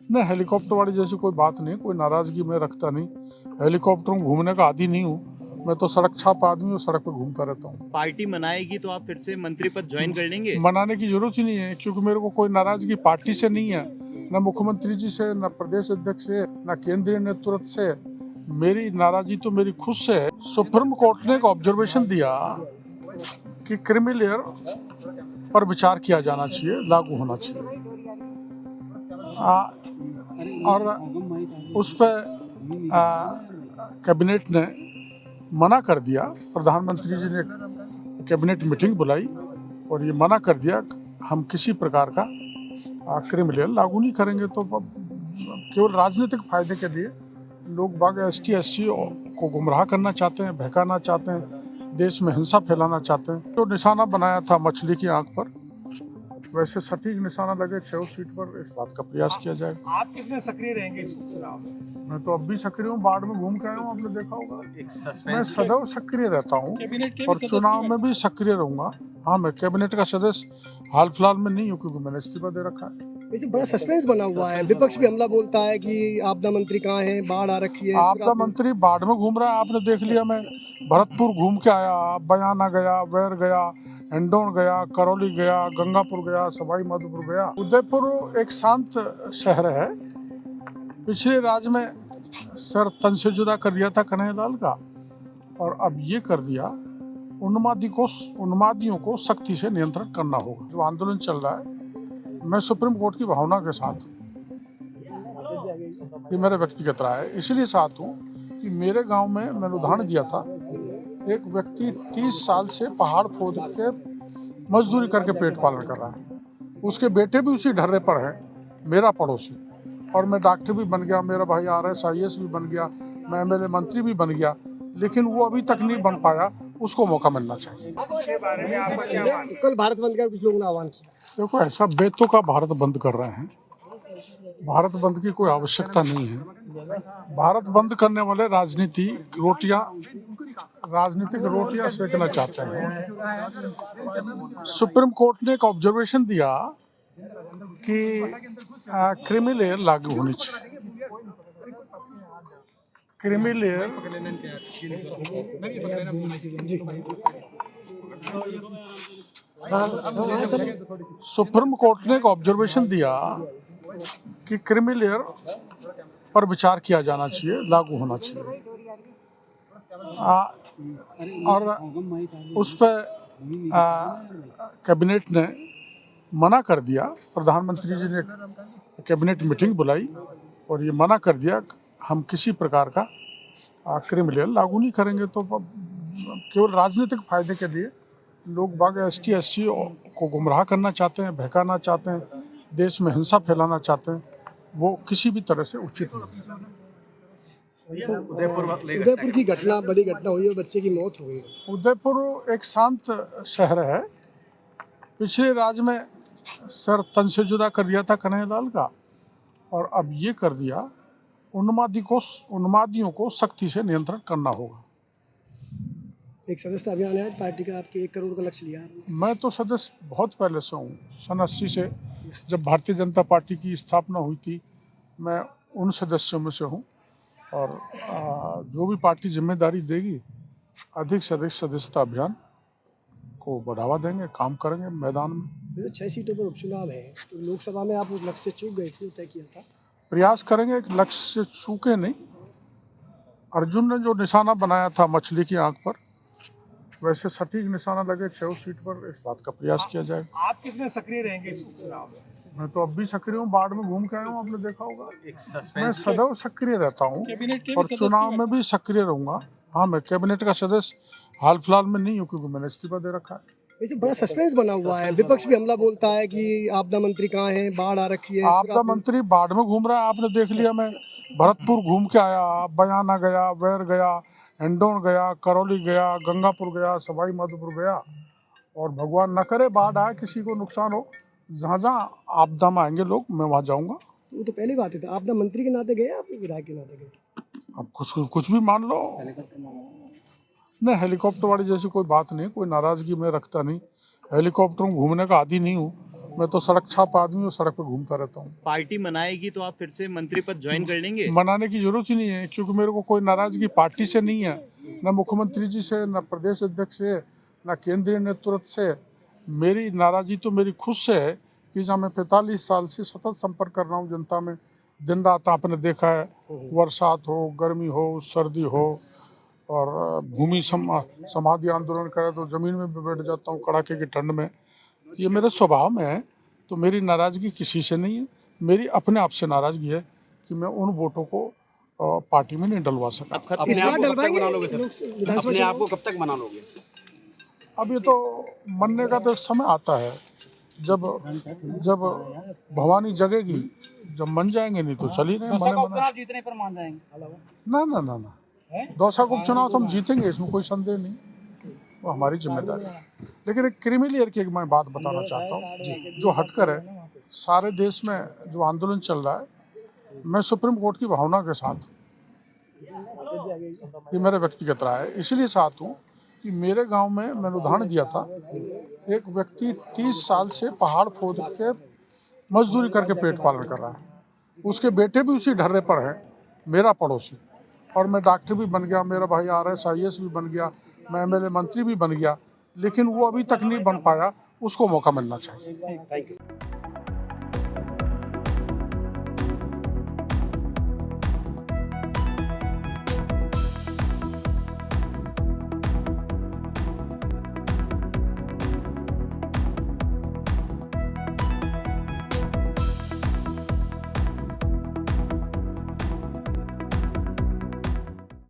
नहीं, हेलीकॉप्टर वाली जैसी कोई बात नहीं, कोई नाराजगी मैं रखता नहीं। हेलीकॉप्टर में घूमने का आदी नहीं हूँ। मैं तो सड़क छाप आदमी हूँ, सड़क पर घूमता रहता हूँ। पार्टी मनाएगी तो आप फिर से मंत्री पद ज्वाइन कर लेंगे? मनाने की जरूरत ही नहीं है, क्योंकि मेरे को कोई नाराजगी पार्टी से नहीं है, न मुख्यमंत्री जी से, न प्रदेश अध्यक्ष से, न केंद्रीय नेतृत्व से। मेरी नाराजगी तो मेरी खुद से है। सुप्रीम कोर्ट ने एक ऑब्जर्वेशन दिया कि क्रीमी लेयर पर विचार किया जाना चाहिए, लागू होना चाहिए। और उस पर कैबिनेट ने मना कर दिया। प्रधानमंत्री जी ने कैबिनेट मीटिंग बुलाई और ये मना कर दिया हम किसी प्रकार का क्रीमी लेयर लागू नहीं करेंगे। तो केवल राजनीतिक फायदे के लिए लोग बाग ST SC को गुमराह करना चाहते हैं, बहकाना चाहते हैं, देश में हिंसा फैलाना चाहते हैं। जो निशाना बनाया था मछली की आंख पर, वैसे सटीक निशाना लगे 6 सीट पर, इस बात का प्रयास किया जाएगा। आप कितने सक्रिय रहेंगे इस चुनाव में? मैं तो अब भी सक्रिय हूँ, बाढ़ में घूम के आया हूँ, आपने देखा होगा। मैं सदैव सक्रिय रहता हूँ और चुनाव में भी सक्रिय रहूंगा। हाँ, मैं कैबिनेट का सदस्य हाल फिलहाल में नहीं हूँ, क्योंकि मैंने इस्तीफा दे रखा है। वैसे बड़ा सस्पेंस बना हुआ है, विपक्ष भी हमला बोलता है कि आपदा मंत्री कहाँ है, बाढ़ आ रखी है। आपदा मंत्री बाढ़ में घूम रहा है, आपने देख लिया। मैं भरतपुर घूम के आया, बयाना गया, बैर गया, हिंडौन गया, करौली गया, गंगापुर गया, सवाई माधोपुर गया। उदयपुर एक शांत शहर है। पिछले राज्य में सर तन से जुदा कर दिया था कन्हैयालाल का, और अब ये कर दिया। उन्मादियों को सख्ती से नियंत्रण करना होगा। जो आंदोलन चल रहा है, मैं सुप्रीम कोर्ट की भावना के साथ हूँ। ये मेरा व्यक्तिगत राय है, इसलिए साथ हूँ कि मेरे गांव में मैंने उदाहरण दिया था, एक व्यक्ति 30 साल से पहाड़ खोद के मजदूरी करके पेट पालन कर रहा है। उसके बेटे भी उसी ढर्रे पर है, मेरा पड़ोसी। और मैं डॉक्टर भी बन गया, मेरा भाई RS IAS भी बन गया, मैं MLA मंत्री भी बन गया, लेकिन वो अभी तक नहीं बन पाया। उसको मौका मिलना चाहिए। इसके बारे में आपका क्या मानना है? कल भारत बंद का कुछ लोगों ने आह्वान किया। देखो, ऐसा बेतुका का भारत बंद कर रहे हैं। भारत बंद की कोई आवश्यकता नहीं है। भारत बंद करने वाले राजनीतिक रोटियां सेकना चाहते हैं। सुप्रीम कोर्ट ने एक ऑब्जर्वेशन दिया कि क्रीमी लेयर लागू होनी चाहिए। क्रीमी लेयर सुप्रीम कोर्ट ने एक ऑब्जर्वेशन दिया कि क्रीमी लेयर पर विचार किया जाना चाहिए, लागू होना चाहिए। और उस पर कैबिनेट ने मना कर दिया। प्रधानमंत्री जी ने कैबिनेट मीटिंग बुलाई और ये मना कर दिया हम किसी प्रकार का क्रीमी लेयर लागू नहीं करेंगे। तो केवल राजनीतिक फायदे के लिए लोग बाग ST SC को गुमराह करना चाहते हैं, बहकाना चाहते हैं, देश में हिंसा फैलाना चाहते हैं, वो किसी भी तरह से उचित नहीं है। उदयपुर की घटना, बड़ी घटना हुई है, बच्चे की मौत हो गई। उदयपुर एक शांत शहर है। पिछले राज्य में सर तन से जुदा कर दिया था कन्हैयालाल का, और अब ये कर दिया। उन्मादियों को सख्ती से नियंत्रण करना होगा। एक सदस्यता अभियान है आज पार्टी का, आपके 1 करोड़ का लक्ष्य लिया है। मैं तो सदस्य बहुत पहले से हूँ, सन 80 से, जब भारतीय जनता पार्टी की स्थापना हुई थी, मैं उन सदस्यों में से हूँ। और जो भी पार्टी जिम्मेदारी देगी, अधिक से अधिक सदस्यता अभियान को बढ़ावा देंगे, काम करेंगे मैदान में। 6 सीटों पर उपचुनाव है, तो लोकसभा में आप उस लक्ष्य से चूक गए थे, तय किया था। प्रयास करेंगे, एक लक्ष्य से चूके नहीं। अर्जुन ने जो निशाना बनाया था मछली की आंख पर, वैसे सटीक निशाना लगे 6 सीट पर, इस बात का प्रयास किया जाएगा। आप कितने सक्रिय रहेंगे इस चुनाव में? मैं तो अब भी सक्रिय हूँ, बाढ़ में घूम के आया हूँ, आपने देखा होगा। मैं सदैव सक्रिय रहता हूँ और चुनाव में भी सक्रिय रहूंगा। हाँ, मैं कैबिनेट का सदस्य हाल फिलहाल में नहीं हूँ, क्योंकि मैंने इस्तीफा दे रखा है। वैसे बड़ा सस्पेंस बना हुआ है, विपक्ष भी हमला बोलता है कि आपदा मंत्री कहाँ है, बाढ़ आ रखी है। आपदा मंत्री बाढ़ में घूम रहा है, आपने देख लिया। मैं भरतपुर घूम के आया, बयाना गया, बैर गया, हिंडौन गया, करौली गया, गंगापुर गया, सवाई माधोपुर गया। और भगवान न करे बाढ़ आए, किसी को नुकसान हो, जहाँ जहाँ आपदा में आएंगे लोग, मैं वहाँ जाऊँगा। वो तो पहली बात है, तो आपदा मंत्री के नाते गए, आप विधायक के नाते गए। अब कुछ भी मान लो। नहीं, हेलीकॉप्टर वाली जैसी कोई बात नहीं, कोई नाराजगी मैं रखता नहीं। हेलीकॉप्टर में घूमने का आदी नहीं हूँ, मैं तो सड़क छाप आदमी हूँ, सड़क पे घूमता रहता हूँ। पार्टी मनाएगी तो आप फिर से मंत्री पद ज्वाइन कर लेंगे? मनाने की जरूरत ही नहीं है, क्योंकि मेरे को कोई नाराजगी पार्टी से नहीं है, न मुख्यमंत्री जी से, न प्रदेश अध्यक्ष से, न केंद्रीय नेतृत्व से। मेरी नाराजगी तो मेरी खुद से है कि जहाँ मैं 45 साल से सतत संपर्क कर रहा हूँ जनता में, दिन रात आपने देखा है, बरसात हो, गर्मी हो, सर्दी हो, और भूमि समाधि आंदोलन करे तो जमीन में भी बैठ जाता हूँ कड़ाके की ठंड में। ये मेरे स्वभाव में है, तो मेरी नाराजगी किसी से नहीं है। मेरी अपने आप से नाराजगी है कि मैं उन वोटों को पार्टी में नहीं डलवा सका। इस बार डलवाएंगे विधानसभा अपने आप को चुनाव? कब तक मना लोगे? अब ये तो मनने का तो एक समय आता है, जब भवानी जगेगी, जब मन जाएंगे, नहीं तो चल ही रहे मने जीतने पर मान जाएंगे? ना ना ना ना, दौसा को उपचुनाव तो हम जीतेंगे, इसमें कोई संदेह नहीं, वो हमारी जिम्मेदारी है। लेकिन एक क्रिमिलियर की एक मैं बात बताना चाहता हूँ जो हटकर है। सारे देश में जो आंदोलन चल रहा है, मैं सुप्रीम कोर्ट की भावना के साथ, ये मेरा व्यक्तिगत राय है, इसलिए साथ हूँ कि मेरे गांव में मैंने उदाहरण दिया था, एक व्यक्ति 30 साल से पहाड़ खोद के मजदूरी करके पेट पालन कर रहा है, उसके बेटे भी उसी ढर्रे पर है, मेरा पड़ोसी, और मैं डॉक्टर भी बन गया, मेरा भाई RS IAS भी बन गया, मैं MLA मंत्री भी बन गया, लेकिन वो अभी तक नहीं बन पाया, उसको मौका मिलना चाहिए। Thank you.